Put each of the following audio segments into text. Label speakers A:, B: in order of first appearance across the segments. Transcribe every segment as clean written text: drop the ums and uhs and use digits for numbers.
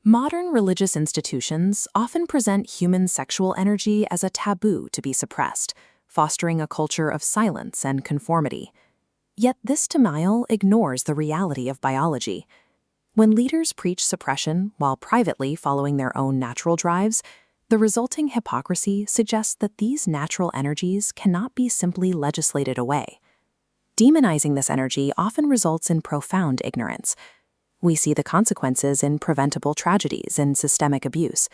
A: Modern religious institutions often present human sexual energy as a taboo to be suppressed, fostering a culture of silence and conformity. Yet this denial ignores the reality of biology. When leaders preach suppression while privately following their own natural drives, the resulting hypocrisy suggests that these natural energies cannot be simply legislated away. Demonizing this energy often results in profound ignorance. We see the consequences in preventable tragedies and systemic abuse,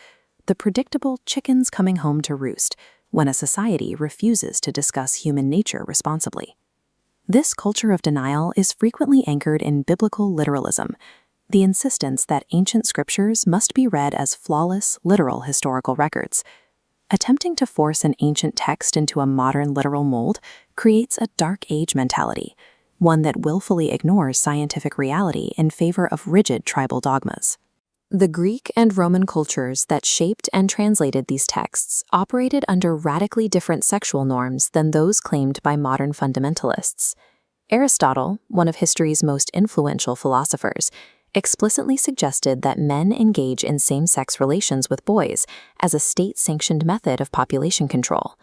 A: the predictable chickens coming home to roost when a society refuses to discuss human nature responsibly. This culture of denial is frequently anchored in biblical literalism, the insistence that ancient scriptures must be read as flawless, literal historical records. Attempting to force an ancient text into a modern literal mold creates a dark age mentality, one that willfully ignores scientific reality in favor of rigid tribal dogmas. The Greek and Roman cultures that shaped and translated these texts operated under radically different sexual norms than those claimed by modern fundamentalists. Aristotle, one of history's most influential philosophers, explicitly suggested that men engage in same-sex relations with boys as a state-sanctioned method of population control.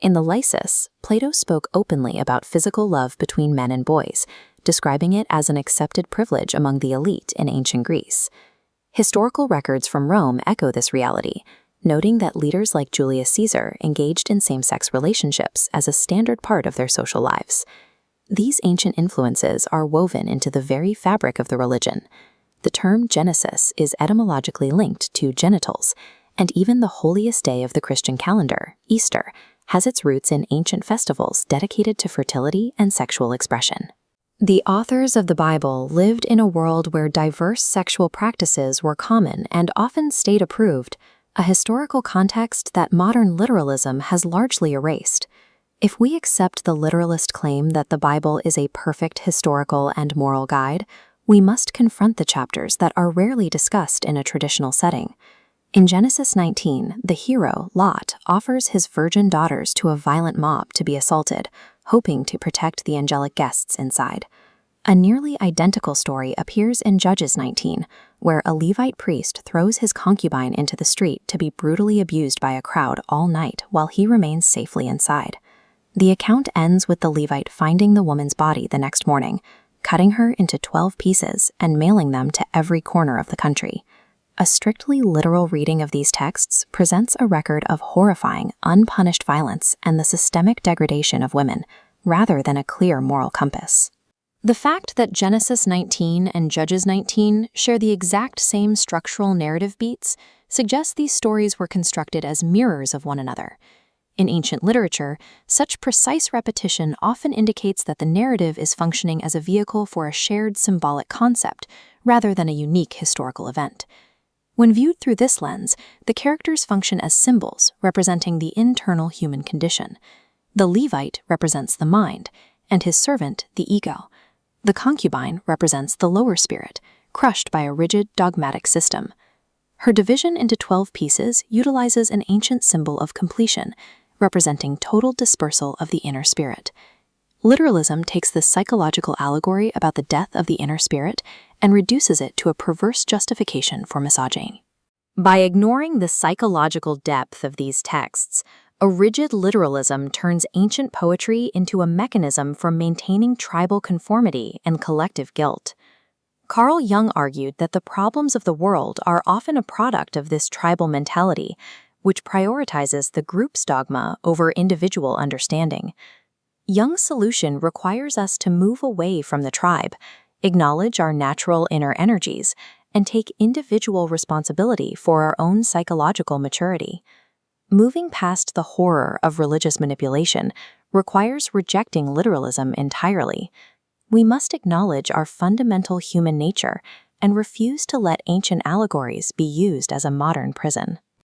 A: In the Lysis, Plato spoke openly about physical love between men and boys, describing it as an accepted privilege among the elite in ancient Greece. Historical records from Rome echo this reality, noting that leaders like Julius Caesar engaged in same-sex relationships as a standard part of their social lives. These ancient influences are woven into the very fabric of the religion. The term Genesis is etymologically linked to genitals, and even the holiest day of the Christian calendar, Easter, has its roots in ancient festivals dedicated to fertility and sexual expression. The authors of the Bible lived in a world where diverse sexual practices were common and often state-approved, a historical context that modern literalism has largely erased. If we accept the literalist claim that the Bible is a perfect historical and moral guide, we must confront the chapters that are rarely discussed in a traditional setting. In Genesis 19, the hero, Lot, offers his virgin daughters to a violent mob to be assaulted, hoping to protect the angelic guests inside. A nearly identical story appears in Judges 19, where a Levite priest throws his concubine into the street to be brutally abused by a crowd all night while he remains safely inside. The account ends with the Levite finding the woman's body the next morning, cutting her into 12 pieces and mailing them to every corner of the country. A strictly literal reading of these texts presents a record of horrifying, unpunished violence and the systemic degradation of women, rather than a clear moral compass. The fact that Genesis 19 and Judges 19 share the exact same structural narrative beats suggests these stories were constructed as mirrors of one another. In ancient literature, such precise repetition often indicates that the narrative is functioning as a vehicle for a shared symbolic concept, rather than a unique historical event. When viewed through this lens, the characters function as symbols representing the internal human condition. The Levite represents the mind, and his servant the ego. The concubine represents the lower spirit, crushed by a rigid, dogmatic system. Her division into 12 pieces utilizes an ancient symbol of completion, representing total dispersal of the inner spirit. Literalism takes this psychological allegory about the death of the inner spirit and reduces it to a perverse justification for misogyny. By ignoring the psychological depth of these texts, a rigid literalism turns ancient poetry into a mechanism for maintaining tribal conformity and collective guilt. Carl Jung argued that the problems of the world are often a product of this tribal mentality, which prioritizes the group's dogma over individual understanding. Jung's solution requires us to move away from the tribe, acknowledge our natural inner energies, and take individual responsibility for our own psychological maturity. Moving past the horror of religious manipulation requires rejecting literalism entirely. We must acknowledge our fundamental human nature and refuse to let ancient allegories be used as a modern prison.